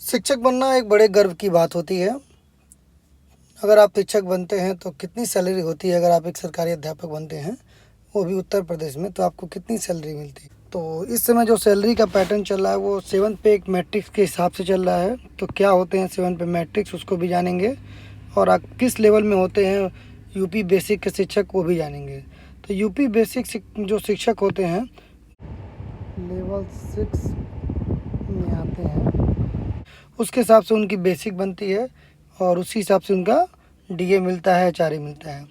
शिक्षक बनना एक बड़े गर्व की बात होती है। अगर आप शिक्षक बनते हैं तो कितनी सैलरी होती है, अगर आप एक सरकारी अध्यापक बनते हैं वो भी उत्तर प्रदेश में, तो आपको कितनी सैलरी मिलती है। तो इस समय जो सैलरी का पैटर्न चल रहा है वो 7 पे एक मैट्रिक्स के हिसाब से चल रहा है। तो क्या होते हैं 7 पे मैट्रिक्स, उसको भी जानेंगे, और आप किस लेवल में होते हैं यूपी बेसिक के शिक्षक, वो भी जानेंगे। तो यूपी बेसिक जो शिक्षक होते हैं लेवल 6 में आते हैं, उसके हिसाब से उनकी बेसिक बनती है और उसी हिसाब से उनका डीए मिलता है, एचआरए मिलता है।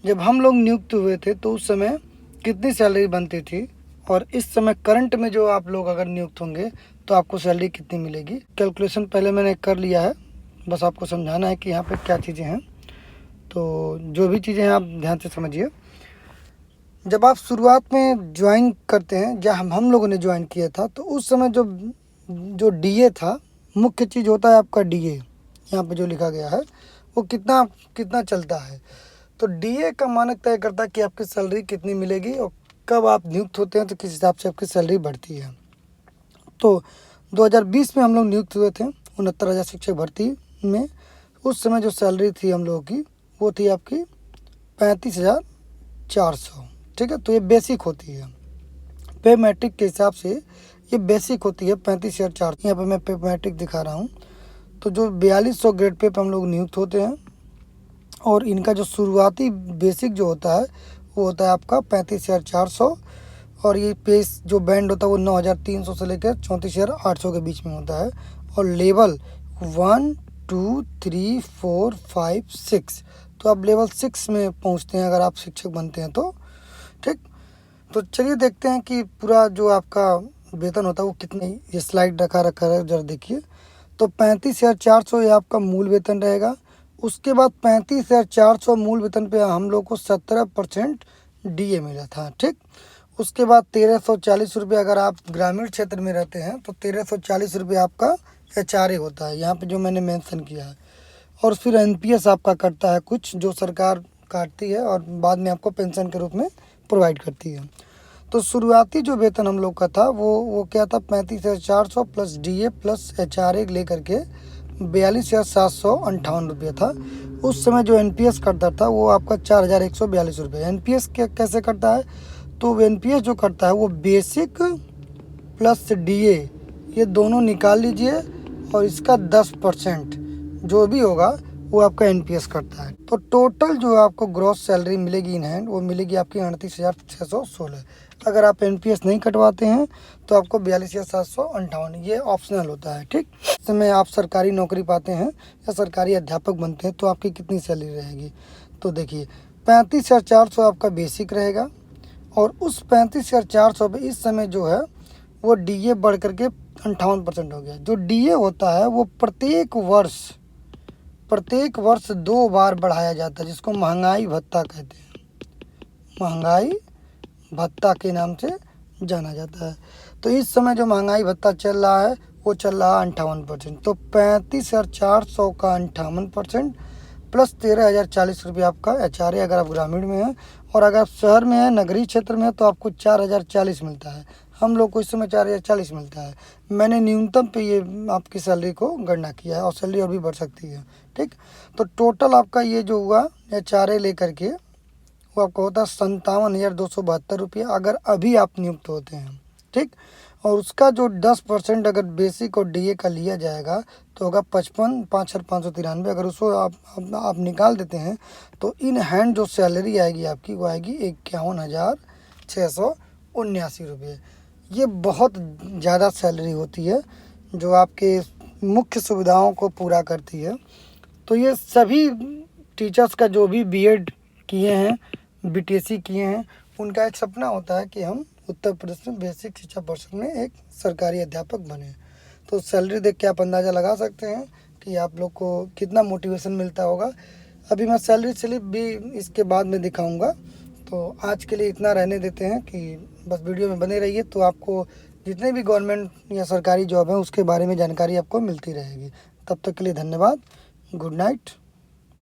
जब हम लोग नियुक्त हुए थे तो उस समय कितनी सैलरी बनती थी, और इस समय करंट में जो आप लोग अगर नियुक्त होंगे तो आपको सैलरी कितनी मिलेगी। कैलकुलेशन पहले मैंने कर लिया है, बस आपको समझाना है कि यहाँ पे क्या चीज़ें हैं। तो जो भी चीज़ें हैं आप ध्यान से समझिए। जब आप शुरुआत में ज्वाइन करते हैं, या हम लोगों ने ज्वाइन किया था, तो उस समय जो डीए था, मुख्य चीज़ होता है आपका डीए। यहाँ पे जो लिखा गया है वो कितना कितना चलता है। तो डीए का मानक तय करता है कि आपकी सैलरी कितनी मिलेगी, और कब आप नियुक्त होते हैं तो किस हिसाब से आपकी सैलरी बढ़ती है। तो 2020 में हम लोग नियुक्त हुए थे 69,000 शिक्षक भर्ती में। उस समय जो सैलरी थी हम लोगों की वो थी आपकी 35,400। ठीक है, तो ये बेसिक होती है। पे मैट्रिक के हिसाब से ये बेसिक होती है 35,400। यहाँ पर मैं पे मैट्रिक दिखा रहा हूँ। तो जो 4200 ग्रेड पे हम लोग नियुक्त होते हैं, और इनका जो शुरुआती बेसिक जो होता है वो होता है आपका 35,400, और ये पे जो बैंड होता है वो 9,300 से लेकर 34,800 के बीच में होता है। और लेवल 1 2 3 4 5 6, तो आप लेवल 6 में पहुंचते हैं अगर आप शिक्षक बनते हैं तो। ठीक, तो चलिए देखते हैं कि पूरा जो आपका वेतन होता है वो कितने, ये स्लाइड रखा है, जरा देखिए। तो 35,400 ये आपका मूल वेतन रहेगा। उसके बाद 35,400 मूल वेतन पे हम लोग को 17% डीए मिला था। ठीक, उसके बाद 1,340 रुपये अगर आप ग्रामीण क्षेत्र में रहते हैं तो 1,340 रुपये आपका एचआरए होता है, यहाँ पे जो मैंने मेंशन किया है। और फिर एनपीएस आपका कटता है कुछ, जो सरकार काटती है और बाद में आपको पेंशन के रूप में प्रोवाइड करती है। तो शुरुआती जो वेतन हम लोग का था वो क्या था, 35,400 प्लस डीए प्लस एचआरए लेकर के 42,758 रुपये था। उस समय जो एनपीएस कटता था वो आपका 4,142 रुपये। एनपीएस कैसे कटता है, तो एनपीएस जो कटता है वो बेसिक प्लस डीए ये दोनों निकाल लीजिए, और इसका 10% जो भी होगा वो आपका एनपीएस करता है। तो टोटल जो आपको ग्रॉस सैलरी मिलेगी इन हैंड वो मिलेगी आपकी 38,616। अगर आप एनपीएस नहीं कटवाते हैं तो आपको 42,758, ये ऑप्शनल होता है। ठीक, इस समय आप सरकारी नौकरी पाते हैं या सरकारी अध्यापक बनते हैं तो आपकी कितनी सैलरी रहेगी। तो देखिए 35,400 आपका बेसिक रहेगा, और उस 35,400 पे इस समय जो है वो डीए बढ़ करके 58% हो गया। जो डीए होता है वो प्रत्येक वर्ष 2 बार बढ़ाया जाता है, जिसको महंगाई भत्ता कहते हैं। महंगाई भत्ता के नाम से जाना जाता है। तो इस समय जो महंगाई भत्ता चल रहा है वो चल रहा है 58%। तो 35,400 का 58% प्लस 13,040 रुपये आपका एचआरए अगर आप ग्रामीण में हैं, और अगर आप शहर में हैं, नगरीय क्षेत्र में है, तो आपको 4,040 मिलता है। हम लोग को इस समय 4,040 मिलता है। मैंने न्यूनतम पे ये आपकी सैलरी को गणना किया है, और सैलरी और भी बढ़ सकती है। ठीक, तो टोटल आपका ये जो हुआ एचआरए लेकर के वो आपका होता है 57,272 रुपये अगर अभी आप नियुक्त होते हैं। ठीक, और उसका जो 10% अगर बेसिक और डीए का लिया जाएगा तो होगा 55,593। अगर उसको आप निकाल देते हैं तो इन हैंड जो सैलरी आएगी आपकी वो आएगी 51,679 रुपये। ये बहुत ज़्यादा सैलरी होती है जो आपके मुख्य सुविधाओं को पूरा करती है। तो ये सभी टीचर्स का जो भी बीएड किए हैं, बीटीएससी किए हैं, उनका एक सपना होता है कि हम उत्तर प्रदेश में बेसिक शिक्षा परिषद में एक सरकारी अध्यापक बने। तो सैलरी देख के आप अंदाज़ा लगा सकते हैं कि आप लोग को कितना मोटिवेशन मिलता होगा। अभी मैं सैलरी स्लिप भी इसके बाद में दिखाऊंगा। तो आज के लिए इतना रहने देते हैं कि बस वीडियो में बने रहिए, तो आपको जितने भी गवर्नमेंट या सरकारी जॉब है उसके बारे में जानकारी आपको मिलती रहेगी। तब तक के लिए धन्यवाद। Good night.